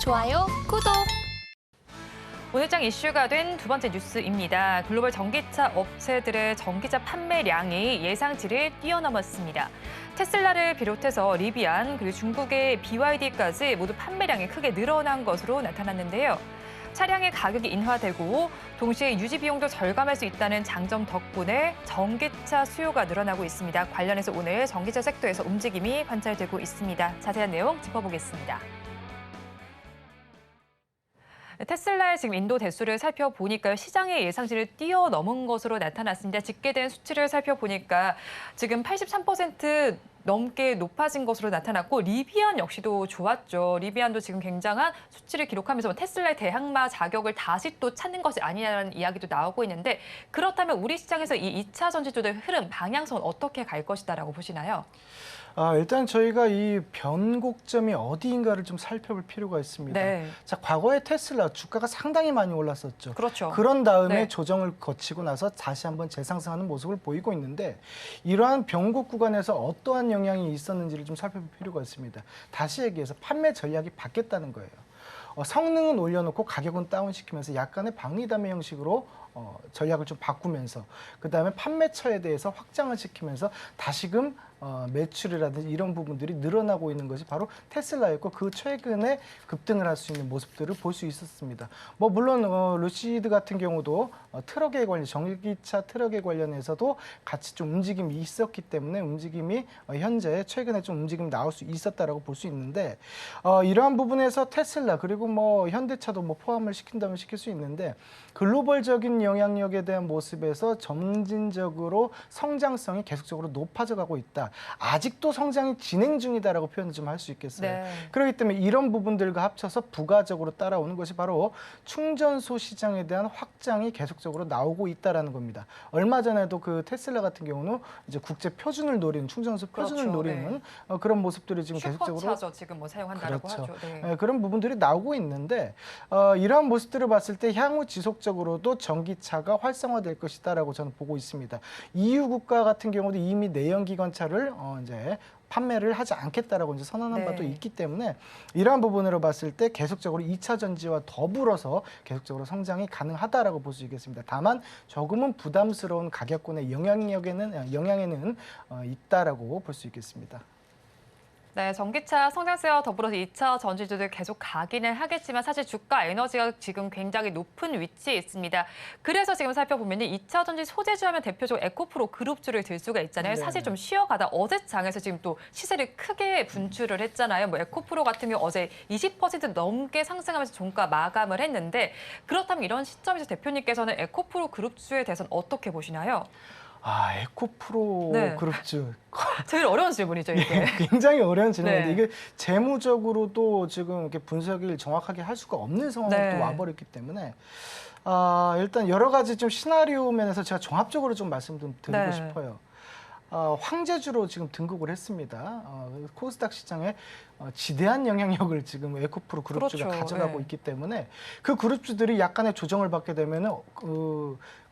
좋아요, 구독. 오늘장 이슈가 된 두 번째 뉴스입니다. 글로벌 전기차 업체들의 전기차 판매량이 예상치를 뛰어넘었습니다. 테슬라를 비롯해서 리비안, 그리고 중국의 BYD까지 모두 판매량이 크게 늘어난 것으로 나타났는데요. 차량의 가격이 인하되고 동시에 유지 비용도 절감할 수 있다는 장점 덕분에 전기차 수요가 늘어나고 있습니다. 관련해서 오늘 전기차 섹터에서 움직임이 관찰되고 있습니다. 자세한 내용 짚어보겠습니다. 테슬라의 지금 인도 대수를 살펴보니까요. 시장의 예상치를 뛰어넘은 것으로 나타났습니다. 집계된 수치를 살펴보니까 지금 83% 넘게 높아진 것으로 나타났고 리비안 역시도 좋았죠. 리비안도 지금 굉장한 수치를 기록하면서 테슬라의 대항마 자격을 다시 또 찾는 것이 아니냐는 이야기도 나오고 있는데 그렇다면 우리 시장에서 이 2차 전지주의 흐름, 방향성은 어떻게 갈 것이다라고 보시나요? 일단 저희가 이 변곡점이 어디인가를 좀 살펴볼 필요가 있습니다. 네. 자, 과거에 테슬라 주가가 상당히 많이 올랐었죠. 그렇죠. 그런 다음에 네. 조정을 거치고 나서 다시 한번 재상승하는 모습을 보이고 있는데 이러한 변곡 구간에서 어떠한 영향이 있었는지를 좀 살펴볼 필요가 있습니다. 다시 얘기해서 판매 전략이 바뀌었다는 거예요. 성능은 올려놓고 가격은 다운시키면서 약간의 박리담의 형식으로 전략을 좀 바꾸면서 그다음에 판매처에 대해서 확장을 시키면서 다시금 매출이라든지 이런 부분들이 늘어나고 있는 것이 바로 테슬라였고 그 최근에 급등을 할 수 있는 모습들을 볼 수 있었습니다. 뭐 물론 루시드 같은 경우도 트럭에 관련 전기차 트럭에 관련해서도 같이 좀 움직임이 있었기 때문에 움직임이 현재 최근에 좀 움직임이 나올 수 있었다라고 볼 수 있는데 이러한 부분에서 테슬라 그리고 뭐 현대차도 뭐 포함을 시킨다면 시킬 수 있는데 글로벌적인 영향력에 대한 모습에서 점진적으로 성장성이 계속적으로 높아져 가고 있다. 아직도 성장이 진행 중이다라고 표현을 좀 할 수 있겠어요. 네. 그렇기 때문에 이런 부분들과 합쳐서 부가적으로 따라오는 것이 바로 충전소 시장에 대한 확장이 계속적으로 나오고 있다라는 겁니다. 얼마 전에도 그 테슬라 같은 경우는 이제 국제 표준을 노리는 충전소 표준을 그렇죠. 노리는 그런 모습들이 지금 계속적으로 슈퍼차저 지금 뭐 사용한다라고 그렇죠. 하죠. 네. 네, 그런 부분들이 나오고 있는데 이러한 모습들을 봤을 때 향후 지속적으로도 전기차가 활성화될 것이다라고 저는 보고 있습니다. EU 국가 같은 경우도 이미 내연기관차를 이제 판매를 하지 않겠다라고 이제 선언한 네. 바도 있기 때문에 이러한 부분으로 봤을 때 계속적으로 2차 전지와 더불어서 계속적으로 성장이 가능하다라고 볼 수 있겠습니다. 다만 조금은 부담스러운 가격권의 영향에는 있다라고 볼 수 있겠습니다. 네, 전기차 성장세와 더불어서 2차 전지주들 계속 가기는 하겠지만 사실 주가 에너지가 지금 굉장히 높은 위치에 있습니다. 그래서 지금 살펴보면 2차 전지 소재주 하면 대표적으로 에코프로 그룹주를 들 수가 있잖아요. 네네. 사실 좀 쉬어가다 어제 장에서 지금 또 시세를 크게 분출을 했잖아요. 뭐 에코프로 같은 경우 어제 20% 넘게 상승하면서 종가 마감을 했는데 그렇다면 이런 시점에서 대표님께서는 에코프로 그룹주에 대해서는 어떻게 보시나요? 에코프로 네. 그룹주. 제일 어려운 질문이죠, 이게. 굉장히 어려운 질문인데 네. 이게 재무적으로도 지금 이렇게 분석을 정확하게 할 수가 없는 상황으로 네. 또 와버렸기 때문에 일단 여러 가지 좀 시나리오 면에서 제가 종합적으로 좀 말씀 좀 드리고 네. 싶어요. 황제주로 지금 등극을 했습니다. 코스닥 시장에 지대한 영향력을 지금 에코프로 그룹주가 그렇죠. 가져가고 네. 있기 때문에 그 그룹주들이 약간의 조정을 받게 되면은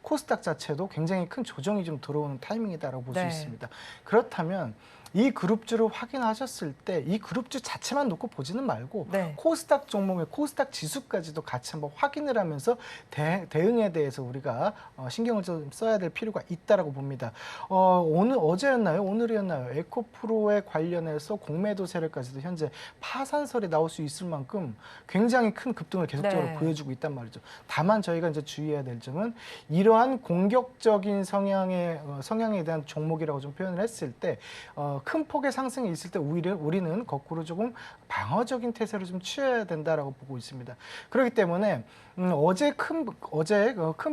코스닥 자체도 굉장히 큰 조정이 좀 들어오는 타이밍이다라고 볼 수 네. 있습니다. 그렇다면 이 그룹주를 확인하셨을 때 이 그룹주 자체만 놓고 보지는 말고 네. 코스닥 종목의 코스닥 지수까지도 같이 한번 확인을 하면서 대응에 대해서 우리가 신경을 좀 써야 될 필요가 있다라고 봅니다. 어제였나요? 오늘이었나요? 에코프로에 관련해서 공매도 세력까지도 현재 파산설이 나올 수 있을 만큼 굉장히 큰 급등을 계속적으로 네. 보여주고 있단 말이죠. 다만 저희가 이제 주의해야 될 점은 이러한 공격적인 성향에 대한 종목이라고 좀 표현을 했을 때 큰 폭의 상승이 있을 때 우리는 거꾸로 조금 방어적인 태세를 좀 취해야 된다라고 보고 있습니다. 그렇기 때문에 어제 큰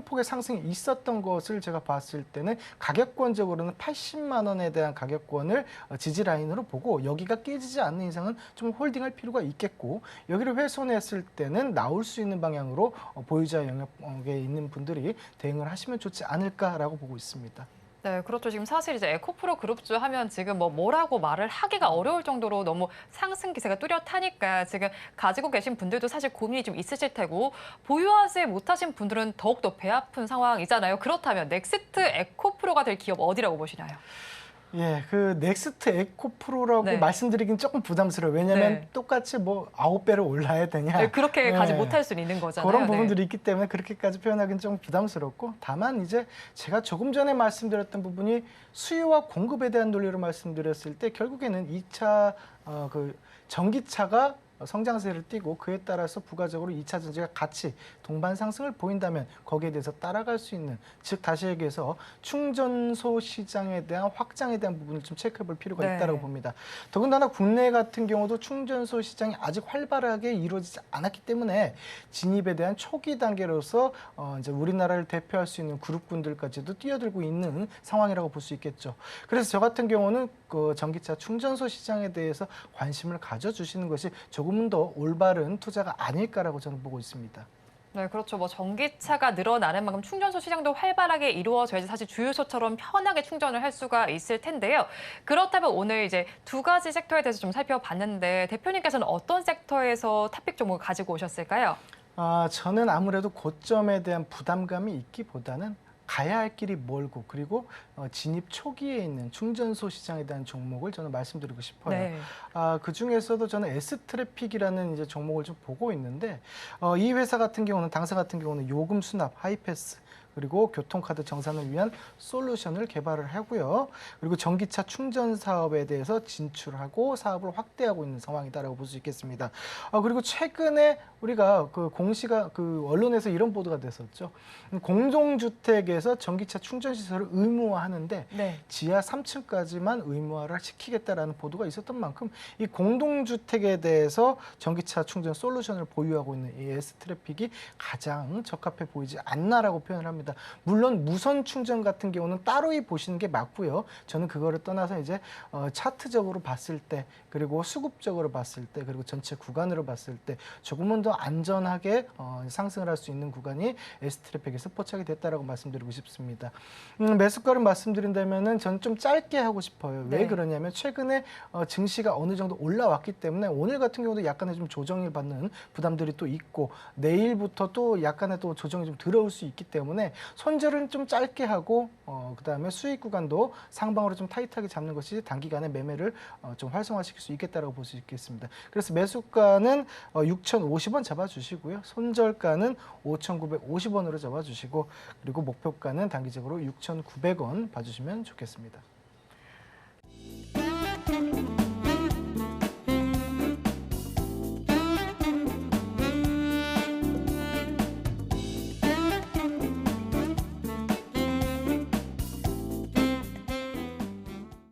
폭의 상승이 있었던 것을 제가 봤을 때는 가격권적으로는 80만 원에 대한 가격권을 지지 라인으로 보고 여기가 깨지지 않는 이상은 좀 홀딩할 필요가 있겠고 여기를 훼손했을 때는 나올 수 있는 방향으로 보유자 영역에 있는 분들이 대응을 하시면 좋지 않을까라고 보고 있습니다. 네, 그렇죠. 지금 사실 이제 에코프로 그룹주 하면 지금 뭐라고 말을 하기가 어려울 정도로 너무 상승 기세가 뚜렷하니까 지금 가지고 계신 분들도 사실 고민이 좀 있으실 테고 보유하지 못하신 분들은 더욱더 배 아픈 상황이잖아요. 그렇다면 넥스트 에코프로가 될 기업 어디라고 보시나요? 예, 그 넥스트 에코 프로라고 네. 말씀드리긴 조금 부담스러워요. 왜냐하면 네. 똑같이 뭐 9배로 올라야 되냐. 네, 그렇게 가지 예. 못할 수는 있는 거잖아요. 그런 네. 부분들이 있기 때문에 그렇게까지 표현하기는 좀 부담스럽고, 다만 이제 제가 조금 전에 말씀드렸던 부분이 수요와 공급에 대한 논리로 말씀드렸을 때 결국에는 2차 그 전기차가 성장세를 띠고 그에 따라서 부가적으로 2차 전지가 같이 동반 상승을 보인다면 거기에 대해서 따라갈 수 있는, 즉 다시 얘기해서 충전소 시장에 대한 확장에 대한 부분을 좀 체크해 볼 필요가 네. 있다고 봅니다. 더군다나 국내 같은 경우도 충전소 시장이 아직 활발하게 이루어지지 않았기 때문에 진입에 대한 초기 단계로서 이제 우리나라를 대표할 수 있는 그룹군들까지도 뛰어들고 있는 상황이라고 볼 수 있겠죠. 그래서 저 같은 경우는 그 전기차 충전소 시장에 대해서 관심을 가져주시는 것이 조금은 더 올바른 투자가 아닐까라고 저는 보고 있습니다. 네, 그렇죠. 뭐 전기차가 늘어나는 만큼 충전소 시장도 활발하게 이루어져야지 사실 주유소처럼 편하게 충전을 할 수가 있을 텐데요. 그렇다면 오늘 이제 두 가지 섹터에 대해서 좀 살펴봤는데 대표님께서는 어떤 섹터에서 탑픽 종목을 가지고 오셨을까요? 저는 아무래도 고점에 대한 부담감이 있기보다는 가야 할 길이 멀고, 그리고 진입 초기에 있는 충전소 시장에 대한 종목을 저는 말씀드리고 싶어요. 네. 그 중에서도 저는 S트래픽이라는 이제 종목을 좀 보고 있는데, 이 회사 같은 경우는, 당사 같은 경우는 요금 수납, 하이패스, 그리고 교통카드 정산을 위한 솔루션을 개발을 하고요. 그리고 전기차 충전 사업에 대해서 진출하고 사업을 확대하고 있는 상황이다라고 볼 수 있겠습니다. 그리고 최근에 우리가 그 공시가 그 언론에서 이런 보도가 됐었죠. 공동주택에서 전기차 충전 시설을 의무화하는데 네. 지하 3층까지만 의무화를 시키겠다라는 보도가 있었던 만큼 이 공동주택에 대해서 전기차 충전 솔루션을 보유하고 있는 이 S트래픽이 가장 적합해 보이지 않나라고 표현을 합니다. 물론 무선 충전 같은 경우는 따로이 보시는 게 맞고요. 저는 그거를 떠나서 이제 차트적으로 봤을 때, 그리고 수급적으로 봤을 때, 그리고 전체 구간으로 봤을 때 조금은 더 안전하게 상승을 할 수 있는 구간이 S트래픽에서 포착이 됐다라고 말씀드리고 싶습니다. 매수가를 말씀드린다면은 저는 좀 짧게 하고 싶어요. 왜 네. 그러냐면 최근에 증시가 어느 정도 올라왔기 때문에 오늘 같은 경우도 약간의 좀 조정을 받는 부담들이 또 있고, 내일부터 또 약간의 또 조정이 좀 들어올 수 있기 때문에 손절은 좀 짧게 하고, 그다음에 수익 구간도 상방으로 좀 타이트하게 잡는 것이 단기간에 매매를 좀 활성화시킬 수 있겠다라고 볼 수 있겠습니다. 그래서 매수가는 6,050원 잡아주시고요. 손절가는 5,950원으로 잡아주시고, 그리고 목표가는 단기적으로 6,900원 봐주시면 좋겠습니다.